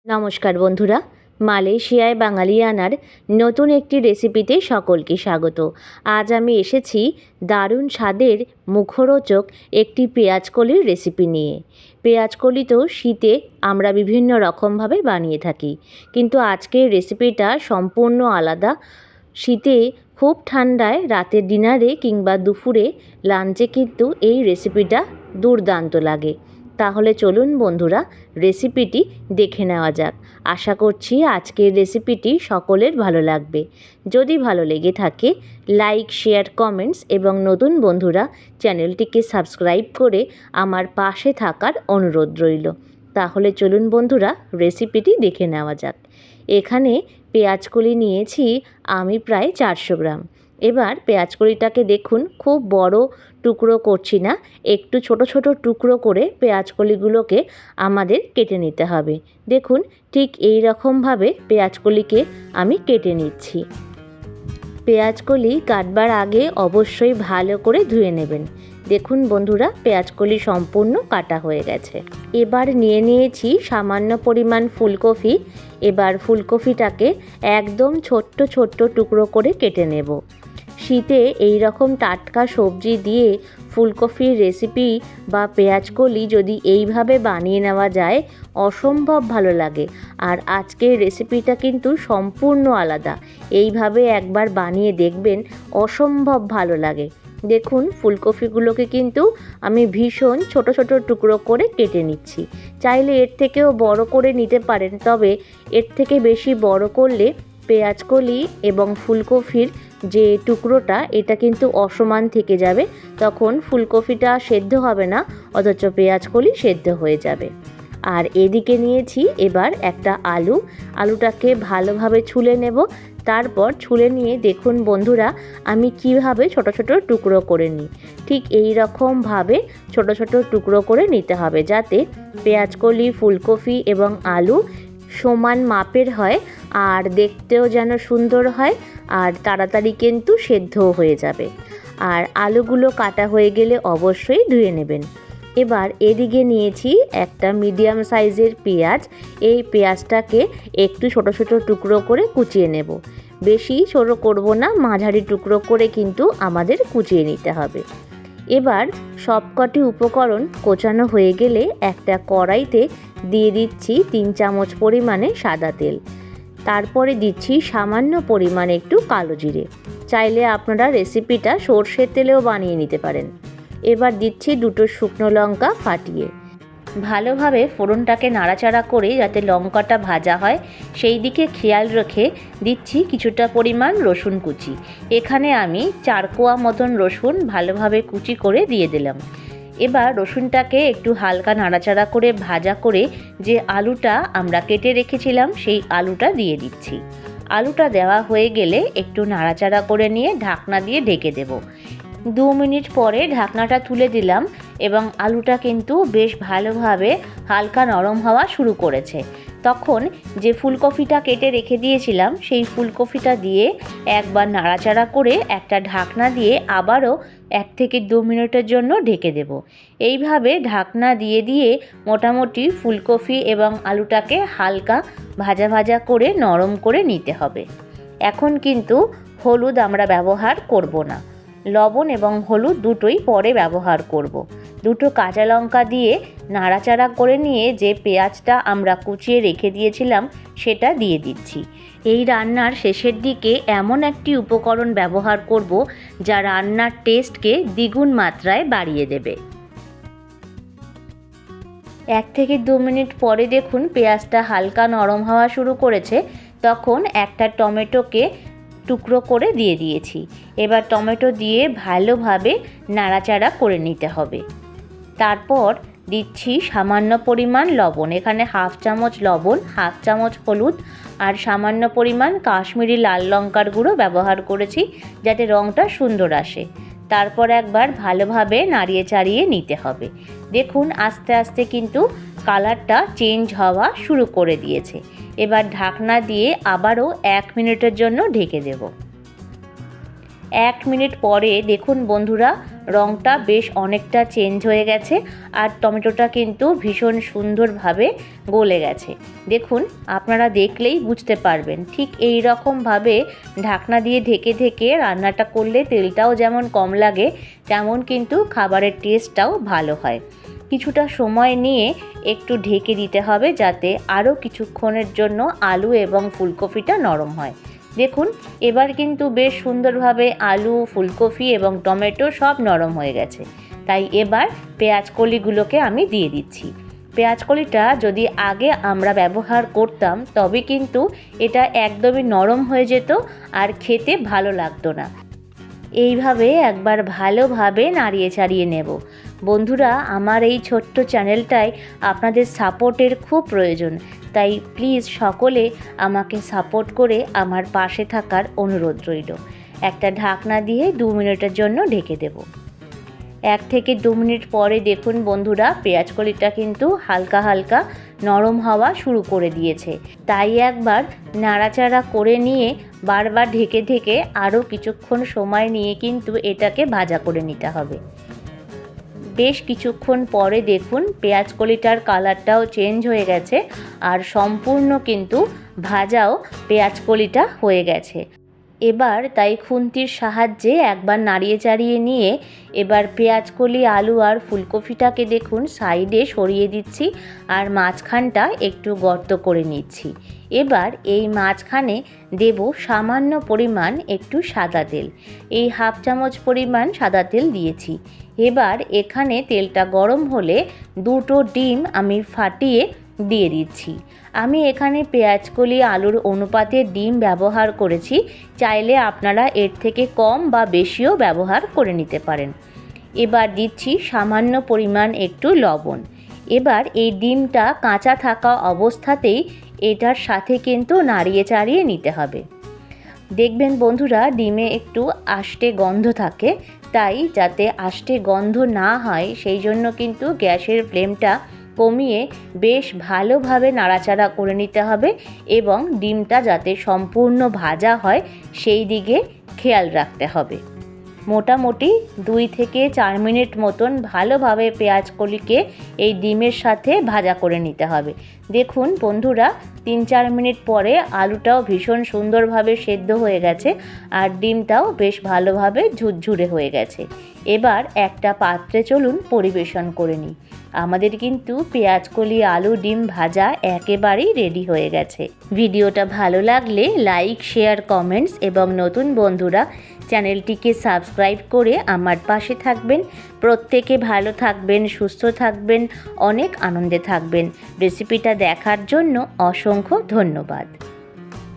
নমস্কার বন্ধুরা, মালয়েশিয়ায় বাঙালিয়ানার নতুন একটি রেসিপিতে সকলকে স্বাগত। আজ আমি এসেছি দারুণ স্বাদের মুখরোচক একটি পেঁয়াজকলির রেসিপি নিয়ে। পেঁয়াজকলি তো শীতে আমরা বিভিন্ন রকমভাবে বানিয়ে থাকি, কিন্তু আজকের রেসিপিটা সম্পূর্ণ আলাদা। শীতে খুব ঠান্ডায় রাতের ডিনারে কিংবা দুপুরে লাঞ্চে কিন্তু এই রেসিপিটা দুর্দান্ত লাগে। তাহলে চলুন বন্ধুরা, রেসিপিটি দেখে নেওয়া যাক। আশা করছি আজকের রেসিপিটি সকলের ভালো লাগবে। যদি ভালো লেগে থাকে লাইক, শেয়ার, কমেন্টস এবং নতুন বন্ধুরা চ্যানেলটিকে সাবস্ক্রাইব করে আমার পাশে থাকার অনুরোধ রইল। তাহলে চলুন বন্ধুরা, রেসিপিটি দেখে নেওয়া যাক। এখানে পেঁয়াজকলি নিয়েছি আমি প্রায় 400 গ্রাম। এবার পেঁয়াজকলিটাকে দেখুন, খুব বড় টুকরো করছি না, একটু ছোট ছোট টুকরো করে পেঁয়াজকলিগুলোকে আমাদের কেটে নিতে হবে। দেখুন, ঠিক এই রকমভাবে পেঁয়াজকলিকে আমি কেটে নিচ্ছি। পেঁয়াজকলি কাটবার আগে অবশ্যই ভালো করে ধুয়ে নেবেন। দেখুন বন্ধুরা, পেঁয়াজকলি সম্পূর্ণ কাটা হয়ে গেছে। এবার নিয়ে নিয়েছি সামান্য পরিমাণ ফুলকপি। এবার ফুলকপিটাকে একদম ছোট্ট ছোট্ট টুকরো করে কেটে নেব। শীতে এই রকম টাটকা সবজি দিয়ে ফুলকপির রেসিপি বা পেঁয়াজকলি যদি এইভাবে বানিয়ে নেওয়া যায়, অসম্ভব ভালো লাগে। আর আজকের রেসিপিটা কিন্তু সম্পূর্ণ আলাদা। এইভাবে একবার বানিয়ে দেখবেন, অসম্ভব ভালো লাগে। দেখুন, ফুলকপিগুলোকে কিন্তু আমি ভীষণ ছোট ছোট টুকরো করে কেটে নিচ্ছি। চাইলে এর থেকেও বড় করে নিতে পারেন, তবে এর থেকে বেশি বড় করলে পেঁয়াজকলি এবং ফুলকপির যে টুকরোটা, এটা কিন্তু অসমান থেকে যাবে। তখন ফুলকপিটা সেদ্ধ হবে না, অথচ পেঁয়াজকলি সেদ্ধ হয়ে যাবে। আর এদিকে নিয়েছি এবার একটা আলুটাকে ভালোভাবে ছুলে নেব। তারপর ছুলে নিয়ে দেখুন বন্ধুরা, আমি কিভাবে ছোট ছোট টুকরো করে নিই। ঠিক এই রকমভাবে ছোট ছোট টুকরো করে নিতে হবে, যাতে পেঁয়াজকলি, ফুলকপি এবং আলু সমান মাপের হয় আর দেখতেও যেন সুন্দর হয়, আর তাড়াতাড়ি কিন্তু সেদ্ধও হয়ে যাবে। আর আলুগুলো কাটা হয়ে গেলে অবশ্যই ধুয়ে নেবেন। এবার এদিকে নিয়েছি একটা মিডিয়াম সাইজের পেঁয়াজ। এই পেঁয়াজটাকে একটু ছোট ছোট টুকরো করে কুচিয়ে নেব। বেশি ছোট করব না, মাঝারি টুকরো করে কিন্তু আমাদের কুচিয়ে নিতে হবে। এবার সবকটি উপকরণ কোচানো হয়ে গেলে একটা কড়াইতে দিয়ে দিচ্ছি 3 চামচ পরিমাণে সাদা তেল। তারপরে দিচ্ছি সামান্য পরিমাণে একটু কালো জিরে। চাইলে আপনারা রেসিপিটা সর্ষের তেলেও বানিয়ে নিতে পারেন। এবার দিচ্ছি 2টো শুকনো লঙ্কা ফাটিয়ে। ভালোভাবে ফোড়নটাকে নাড়াচাড়া করে যাতে লঙ্কাটা ভাজা হয় সেই দিকে খেয়াল রেখে দিচ্ছি কিছুটা পরিমাণ রসুন কুচি। এখানে আমি 4 কোয়া মতন রসুন ভালোভাবে কুচি করে দিয়ে দিলাম। এবার রসুনটাকে একটু হালকা নাড়াচাড়া করে ভাজা করে যে আলুটা আমরা কেটে রেখেছিলাম সেই আলুটা দিয়ে দিচ্ছি। আলুটা দেওয়া হয়ে গেলে একটু নাড়াচাড়া করে নিয়ে ঢাকনা দিয়ে ঢেকে দেব। 2 মিনিট পরে ঢাকনাটা তুলে দিলাম এবং আলুটা কিন্তু বেশ ভালোভাবে হালকা নরম হওয়া শুরু করেছে। তখন যে ফুলকপিটা কেটে রেখে দিয়েছিলাম সেই ফুলকপিটা দিয়ে একবার নাড়াচাড়া করে একটা ঢাকনা দিয়ে আবারও 1 থেকে 2 মিনিটের জন্য ঢেকে দেব। এইভাবে ঢাকনা দিয়ে দিয়ে মোটামুটি ফুলকপি এবং আলুটাকে হালকা ভাজা ভাজা করে নরম করে নিতে হবে। এখন কিন্তু হলুদ আমরা ব্যবহার করব না, লবণ এবং হলুদ দুটোই পরে ব্যবহার করব। 2টো কাঁচা লঙ্কা দিয়ে নাড়াচাড়া করে নিয়ে যে পেঁয়াজটা আমরা কুচিয়ে রেখে দিয়েছিলাম সেটা দিয়ে দিচ্ছি। এই রান্নার শেষের দিকে এমন একটি উপকরণ ব্যবহার করব যা রান্নার টেস্টকে দ্বিগুণ মাত্রায় বাড়িয়ে দেবে। 1 থেকে 2 মিনিট পরে দেখুন পেঁয়াজটা হালকা নরম হওয়া শুরু করেছে। তখন একটা টমেটোকে টুকরো করে দিয়ে দিয়েছি। এবার টমেটো দিয়ে ভালোভাবে নাড়াচাড়া করে নিতে হবে। তারপর দিচ্ছি সামান্য পরিমাণ লবণ। এখানে 1/2 চামচ লবণ, 1/2 চামচ হলুদ আর সামান্য পরিমাণ কাশ্মীরি লাল লঙ্কার গুঁড়ো ব্যবহার করেছি যাতে রঙটা সুন্দর আসে। তারপর একবার ভালোভাবে নাড়িয়ে চাড়িয়ে নিতে হবে। দেখুন আস্তে আস্তে কিন্তু কালারটা চেঞ্জ হওয়া শুরু করে দিয়েছে। এবার ঢাকনা দিয়ে আবারও 1 মিনিটের জন্য ঢেকে দেব। 1 মিনিট পরে দেখুন বন্ধুরা, রঙটা বেশ অনেকটা চেঞ্জ হয়ে গেছে আর টমেটোটা কিন্তু ভীষণ সুন্দরভাবে গলে গেছে। দেখুন, আপনারা দেখলেই বুঝতে পারবেন। ঠিক এই রকমভাবে ঢাকনা দিয়ে ঢেকে ঢেকে রান্নাটা করলে তেলটাও যেমন কম লাগে, তেমন কিন্তু খাবারের টেস্টটাও ভালো হয়। কিছুটা সময় নিয়ে একটু ঢেকে দিতে হবে যাতে আরও কিছুক্ষণের জন্য আলু এবং ফুলকপিটা নরম হয়। দেখুন, এবার কিন্তু বেশ সুন্দরভাবে আলু, ফুলকপি এবং টমেটো সব নরম হয়ে গেছে। তাই এবার পেঁয়াজ কলিগুলোকে আমি দিয়ে দিচ্ছি। পেঁয়াজ কলিটা যদি আগে আমরা ব্যবহার করতাম তবে কিন্তু এটা একদমই নরম হয়ে যেত আর খেতে ভালো লাগতো না। এইভাবে একবার ভালোভাবে নাড়িয়ে চাড়িয়ে নেব। বন্ধুরা, আমার এই ছোট্ট চ্যানেলটায় আপনাদের সাপোর্টের খুব প্রয়োজন, তাই প্লিজ সকলে আমাকে সাপোর্ট করে আমার পাশে থাকার অনুরোধ রইল। একটা ঢাকনা দিয়ে 2 মিনিটের জন্য ঢেকে দেব। 1 থেকে 2 মিনিট পরে দেখুন বন্ধুরা, পেঁয়াজ কলিটা কিন্তু হালকা হালকা নরম হওয়া শুরু করে দিয়েছে। তাই একবার নাড়াচাড়া করে নিয়ে বারবার ঢেকে ঢেকে আরও কিছুক্ষণ সময় নিয়ে কিন্তু এটাকে ভাজা করে নিতে হবে। বেশ কিছুক্ষণ পরে দেখুন পেঁয়াজ কলিটার কালারটাও চেঞ্জ হয়ে গেছে আর সম্পূর্ণ কিন্তু ভাজাও পেঁয়াজ কলিটা হয়ে গেছে। এবার তাই খুন্তির সাহায্যে একবার নাড়িয়ে চাড়িয়ে নিয়ে এবার পেঁয়াজকলি, আলু আর ফুলকপিটাকে দেখুন সাইডে সরিয়ে দিচ্ছি আর মাঝখানটা একটু গর্ত করে নিচ্ছি। এবার এই মাঝখানে দেব সামান্য পরিমাণ একটু সাদা তেল। এই 1/2 চামচ পরিমাণ সাদা তেল দিয়েছি। এবার এখানে তেলটা গরম হলে 2টো ডিম আমি ফাটিয়ে দিয়ে দিচ্ছি। আমি এখানে পেঁয়াজকলি, আলুর অনুপাতে ডিম ব্যবহার করেছি, চাইলে আপনারা এর থেকে কম বা বেশিও ব্যবহার করে নিতে পারেন। এবার দিচ্ছি সামান্য পরিমাণ একটু লবণ। এবার এই ডিমটা কাঁচা থাকা অবস্থাতেই এটার সাথে কিন্তু নাড়িয়ে চাড়িয়ে নিতে হবে। দেখবেন বন্ধুরা, ডিমে একটু আষ্টে গন্ধ থাকে, তাই যাতে আষ্টে গন্ধ না হয় সেই জন্য কিন্তু গ্যাসের ফ্লেমটা কমিয়ে বেশ ভালোভাবে নাড়াচাড়া করে নিতে হবে এবং ডিমটা যাতে সম্পূর্ণ ভাজা হয় সেই দিকে খেয়াল রাখতে হবে। মোটামুটি 2 থেকে 4 মিনিট মতন ভালোভাবে পেঁয়াজকলিকে এই ডিমের সাথে ভাজা করে নিতে হবে। দেখুন বন্ধুরা, 3-4 মিনিট পরে আলুটাও ভীষণ সুন্দরভাবে সেদ্ধ হয়ে গেছে আর ডিমটাও বেশ ভালোভাবে ঝুরঝুরে হয়ে গেছে। এবার একটা পাত্রে চলুন পরিবেশন করে নিই। আমাদের কিন্তু পেঁয়াজকলি, আলু, ডিম ভাজা একেবারেই রেডি হয়ে গেছে। ভিডিওটা ভালো লাগলে লাইক, শেয়ার, কমেন্টস এবং নতুন বন্ধুরা চ্যানেলটিকে সাবস্ক্রাইব করে আমার পাশে থাকবেন। প্রত্যেকে ভালো থাকবেন, সুস্থ থাকবেন, অনেক আনন্দে থাকবেন। রেসিপিটা দেখার জন্য অসংখ্য ধন্যবাদ।